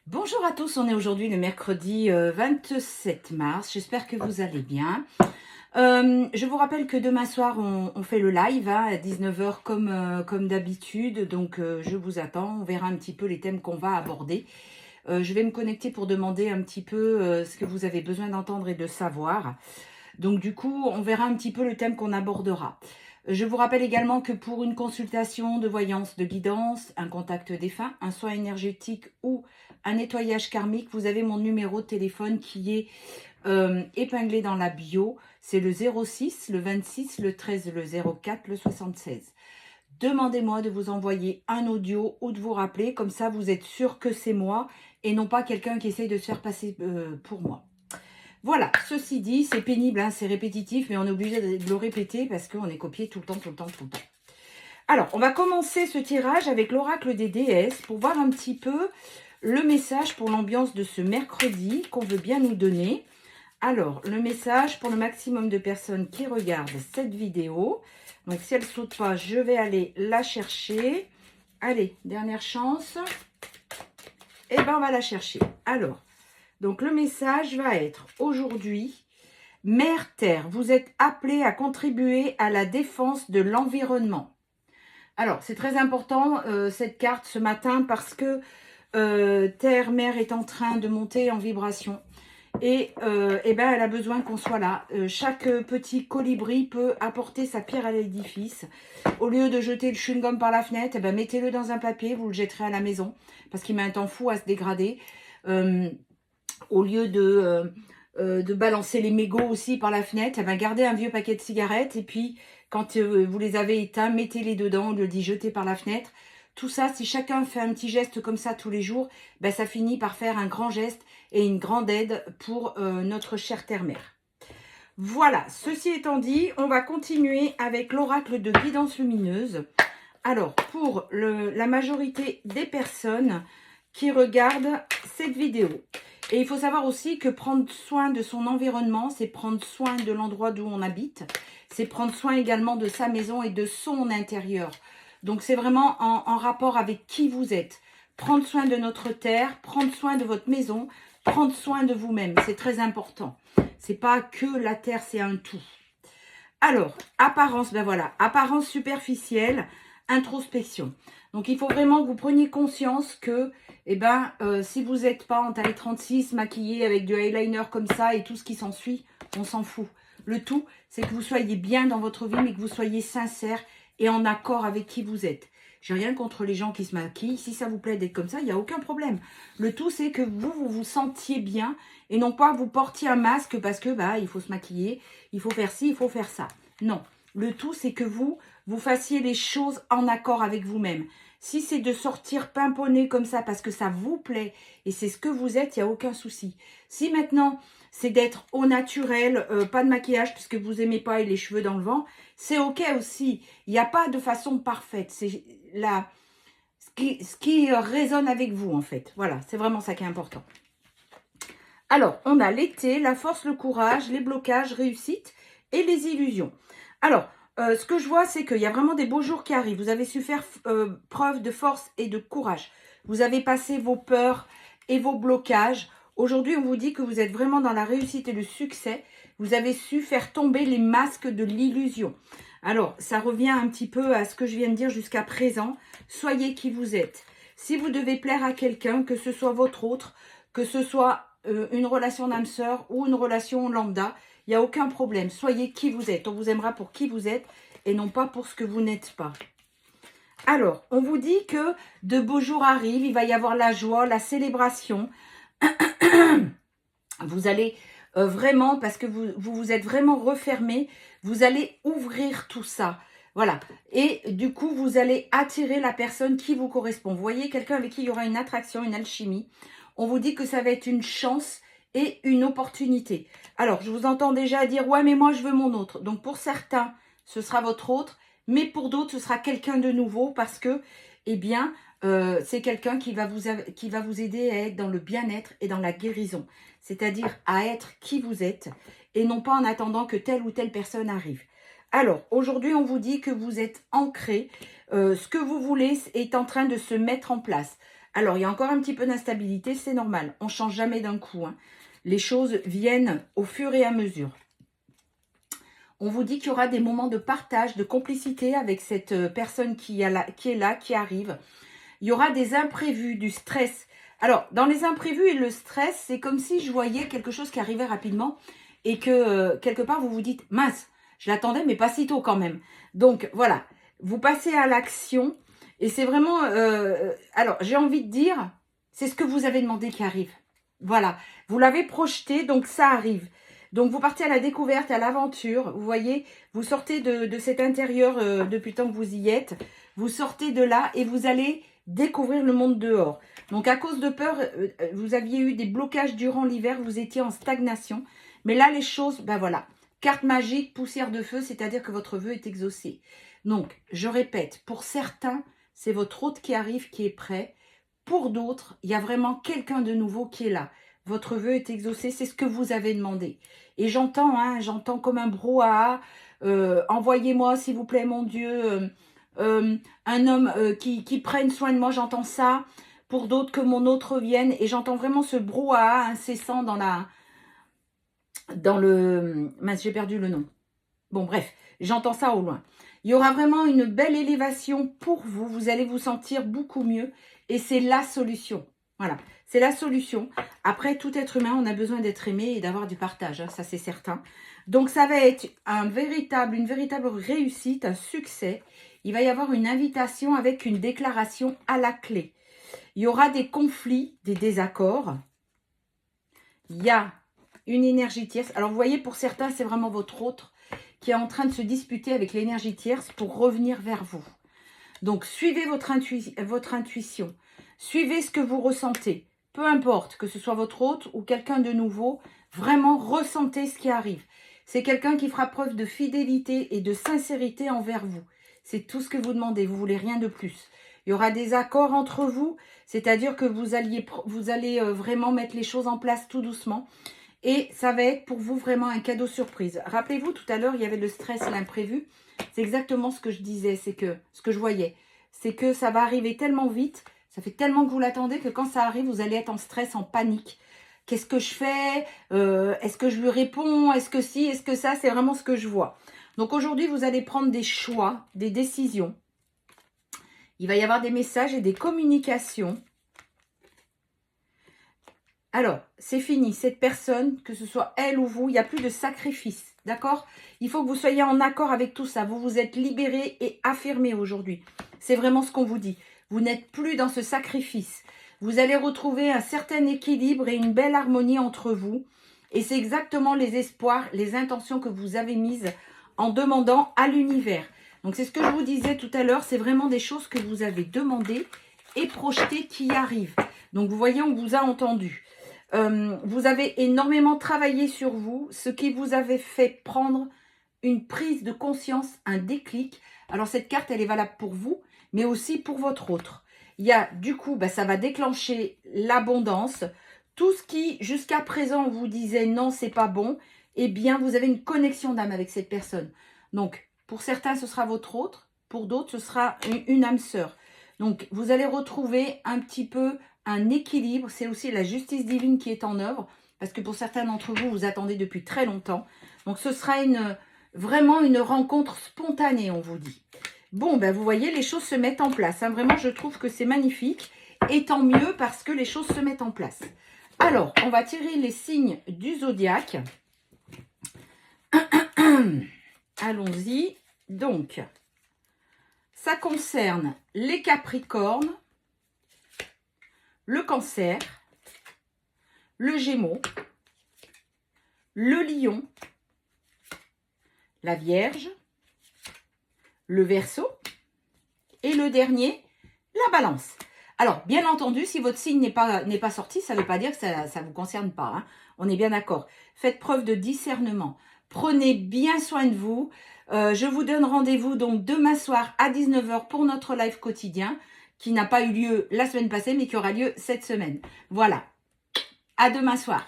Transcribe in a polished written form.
Bonjour à tous, on est aujourd'hui le mercredi 27 mars, j'espère que vous allez bien. Je vous rappelle que demain soir on fait le live à 19 h comme d'habitude, donc je vous attends, on verra un petit peu les thèmes qu'on va aborder. Je vais me connecter pour demander un petit peu ce que vous avez besoin d'entendre et de savoir. Donc du coup, on verra un petit peu le thème qu'on abordera. Je vous rappelle également que pour une consultation de voyance, de guidance, un contact défunt, un soin énergétique ou un nettoyage karmique, vous avez mon numéro de téléphone qui est épinglé dans la bio. C'est le 06, le 26, le 13, le 04, le 76. Demandez-moi de vous envoyer un audio ou de vous rappeler, comme ça vous êtes sûr que c'est moi et non pas quelqu'un qui essaye de se faire passer pour moi. Voilà, ceci dit, c'est pénible, hein, c'est répétitif, mais on est obligé de le répéter parce qu'on est copié tout le temps, tout le temps, tout le temps. Alors, on va commencer ce tirage avec l'oracle des déesses pour voir un petit peu le message pour l'ambiance de ce mercredi qu'on veut bien nous donner. Alors, le message pour le maximum de personnes qui regardent cette vidéo. Donc, si elle ne saute pas, je vais aller la chercher. Allez, dernière chance. Eh bien, on va la chercher. Alors, donc le message va être aujourd'hui, Mère Terre, vous êtes appelé à contribuer à la défense de l'environnement. Alors, c'est très important cette carte ce matin parce que Terre, Mère est en train de monter en vibration. Et ben, elle a besoin qu'on soit là. Chaque petit colibri peut apporter sa pierre à l'édifice. Au lieu de jeter le chewing-gum par la fenêtre, eh ben, mettez-le dans un papier, vous le jetterez à la maison. Parce qu'il met un temps fou à se dégrader. Au lieu de balancer les mégots aussi par la fenêtre, eh ben, gardez un vieux paquet de cigarettes. Et puis, quand vous les avez éteints, mettez-les dedans, au lieu d'y jeter par la fenêtre. Tout ça, si chacun fait un petit geste comme ça tous les jours, ben, ça finit par faire un grand geste et une grande aide pour notre chère terre-mère. Voilà, ceci étant dit, on va continuer avec l'oracle de guidance lumineuse. Alors, pour la majorité des personnes qui regardent cette vidéo, et il faut savoir aussi que prendre soin de son environnement, c'est prendre soin de l'endroit d'où on habite, c'est prendre soin également de sa maison et de son intérieur. Donc, c'est vraiment en rapport avec qui vous êtes. Prendre soin de notre terre, prendre soin de votre maison, prendre soin de vous-même. C'est très important. C'est pas que la terre, c'est un tout. Alors, apparence, ben voilà, apparence superficielle, introspection. Donc, il faut vraiment que vous preniez conscience que, eh ben, si vous n'êtes pas en taille 36, maquillé avec du eyeliner comme ça et tout ce qui s'ensuit, on s'en fout. Le tout, c'est que vous soyez bien dans votre vie, mais que vous soyez sincère et en accord avec qui vous êtes. J'ai rien contre les gens qui se maquillent. Si ça vous plaît d'être comme ça, il n'y a aucun problème. Le tout, c'est que vous vous sentiez bien et non pas vous portiez un masque parce que bah il faut se maquiller, il faut faire ci, il faut faire ça. Non, le tout, c'est que vous fassiez les choses en accord avec vous-même. Si c'est de sortir pimponné comme ça parce que ça vous plaît et c'est ce que vous êtes, il n'y a aucun souci. Si maintenant, c'est d'être au naturel, pas de maquillage puisque vous n'aimez pas et les cheveux dans le vent, c'est ok aussi. Il n'y a pas de façon parfaite. C'est ce qui résonne avec vous en fait. Voilà, c'est vraiment ça qui est important. Alors, on a l'été, la force, le courage, les blocages, réussite et les illusions. Alors, ce que je vois, c'est qu'il y a vraiment des beaux jours qui arrivent. Vous avez su faire preuve de force et de courage. Vous avez passé vos peurs et vos blocages. Aujourd'hui, on vous dit que vous êtes vraiment dans la réussite et le succès. Vous avez su faire tomber les masques de l'illusion. Alors, ça revient un petit peu à ce que je viens de dire jusqu'à présent. Soyez qui vous êtes. Si vous devez plaire à quelqu'un, que ce soit votre autre, que ce soit une relation d'âme sœur ou une relation lambda, il n'y a aucun problème. Soyez qui vous êtes. On vous aimera pour qui vous êtes et non pas pour ce que vous n'êtes pas. Alors, on vous dit que de beaux jours arrivent. Il va y avoir la joie, la célébration. Vous allez vraiment, parce que vous êtes vraiment refermé, vous allez ouvrir tout ça. Voilà. Et du coup, vous allez attirer la personne qui vous correspond. Vous voyez, quelqu'un avec qui il y aura une attraction, une alchimie. On vous dit que ça va être une chance et une opportunité. Alors, je vous entends déjà dire, ouais, mais moi, je veux mon autre. Donc, pour certains, ce sera votre autre. Mais pour d'autres, ce sera quelqu'un de nouveau parce que, eh bien, c'est quelqu'un qui va vous aider à être dans le bien-être et dans la guérison. C'est-à-dire à être qui vous êtes et non pas en attendant que telle ou telle personne arrive. Alors, aujourd'hui, on vous dit que vous êtes ancré. Ce que vous voulez est en train de se mettre en place. Alors, il y a encore un petit peu d'instabilité, c'est normal. On ne change jamais d'un coup, hein. Les choses viennent au fur et à mesure. On vous dit qu'il y aura des moments de partage, de complicité avec cette personne qui est là, qui arrive. Il y aura des imprévus, du stress. Alors, dans les imprévus et le stress, c'est comme si je voyais quelque chose qui arrivait rapidement et que quelque part, vous vous dites, mince, je l'attendais, mais pas si tôt quand même. Donc, voilà, vous passez à l'action et c'est vraiment... alors, j'ai envie de dire, c'est ce que vous avez demandé qui arrive. Voilà, vous l'avez projeté, donc ça arrive. Donc, vous partez à la découverte, à l'aventure. Vous voyez, vous sortez de cet intérieur depuis le temps que vous y êtes. Vous sortez de là et vous allez découvrir le monde dehors. Donc, à cause de peur, vous aviez eu des blocages durant l'hiver. Vous étiez en stagnation. Mais là, les choses, ben voilà. Carte magique, poussière de feu, c'est-à-dire que votre vœu est exaucé. Donc, je répète, pour certains, c'est votre hôte qui arrive, qui est prêt. Pour d'autres, il y a vraiment quelqu'un de nouveau qui est là. Votre vœu est exaucé, c'est ce que vous avez demandé. Et j'entends, hein, j'entends comme un brouhaha, envoyez-moi s'il vous plaît mon Dieu, un homme qui prenne soin de moi, j'entends ça. Pour d'autres, que mon autre revienne. Et j'entends vraiment ce brouhaha incessant dans le... Mince, j'ai perdu le nom. Bon, bref, j'entends ça au loin. Il y aura vraiment une belle élévation pour vous. Vous allez vous sentir beaucoup mieux. Et c'est la solution. Voilà, c'est la solution. Après, tout être humain, on a besoin d'être aimé et d'avoir du partage. Hein, ça, c'est certain. Donc, ça va être une véritable réussite, un succès. Il va y avoir une invitation avec une déclaration à la clé. Il y aura des conflits, des désaccords. Il y a une énergie tierce. Alors, vous voyez, pour certains, c'est vraiment votre autre qui est en train de se disputer avec l'énergie tierce pour revenir vers vous. Donc, suivez votre intuition. Suivez ce que vous ressentez. Peu importe que ce soit votre hôte ou quelqu'un de nouveau, vraiment ressentez ce qui arrive. C'est quelqu'un qui fera preuve de fidélité et de sincérité envers vous. C'est tout ce que vous demandez. Vous voulez rien de plus. Il y aura des accords entre vous, c'est-à-dire que vous allez vraiment mettre les choses en place tout doucement. Et ça va être pour vous vraiment un cadeau surprise. Rappelez-vous, tout à l'heure, il y avait le stress et l'imprévu. C'est exactement ce que je disais, c'est que ce que je voyais. C'est que ça va arriver tellement vite, ça fait tellement que vous l'attendez que quand ça arrive, vous allez être en stress, en panique. Qu'est-ce que je fais? Est-ce que je lui réponds? Est-ce que si? Est-ce que ça? C'est vraiment ce que je vois. Donc aujourd'hui, vous allez prendre des choix, des décisions. Il va y avoir des messages et des communications. Alors, c'est fini. Cette personne, que ce soit elle ou vous, il n'y a plus de sacrifice. D'accord? Il faut que vous soyez en accord avec tout ça. Vous vous êtes libéré et affirmé aujourd'hui. C'est vraiment ce qu'on vous dit. Vous n'êtes plus dans ce sacrifice. Vous allez retrouver un certain équilibre et une belle harmonie entre vous. Et c'est exactement les espoirs, les intentions que vous avez mises en demandant à l'univers. Donc, c'est ce que je vous disais tout à l'heure. C'est vraiment des choses que vous avez demandées et projetées qui arrivent. Donc, vous voyez, on vous a entendu. Vous avez énormément travaillé sur vous, ce qui vous avait fait prendre une prise de conscience, un déclic. Alors, cette carte, elle est valable pour vous, mais aussi pour votre autre. Il y a, du coup, ça va déclencher l'abondance. Tout ce qui, jusqu'à présent, vous disait non, c'est pas bon, eh bien, vous avez une connexion d'âme avec cette personne. Donc, pour certains, ce sera votre autre. Pour d'autres, ce sera une âme sœur. Donc, vous allez retrouver un petit peu un équilibre. C'est aussi la justice divine qui est en œuvre. Parce que pour certains d'entre vous, vous attendez depuis très longtemps. Donc, ce sera vraiment une rencontre spontanée, on vous dit. Bon, vous voyez, les choses se mettent en place. Hein. Vraiment, je trouve que c'est magnifique. Et tant mieux parce que les choses se mettent en place. Alors, on va tirer les signes du zodiaque. Allons-y. Donc, ça concerne les Capricornes, le Cancer, le Gémeaux, le Lion, la Vierge, le Verseau et le dernier, la Balance. Alors, bien entendu, si votre signe n'est pas sorti, ça ne veut pas dire que ça ne vous concerne pas. Hein. On est bien d'accord. Faites preuve de discernement. Prenez bien soin de vous. Je vous donne rendez-vous donc demain soir à 19 h pour notre live quotidien qui n'a pas eu lieu la semaine passée mais qui aura lieu cette semaine. Voilà. À demain soir.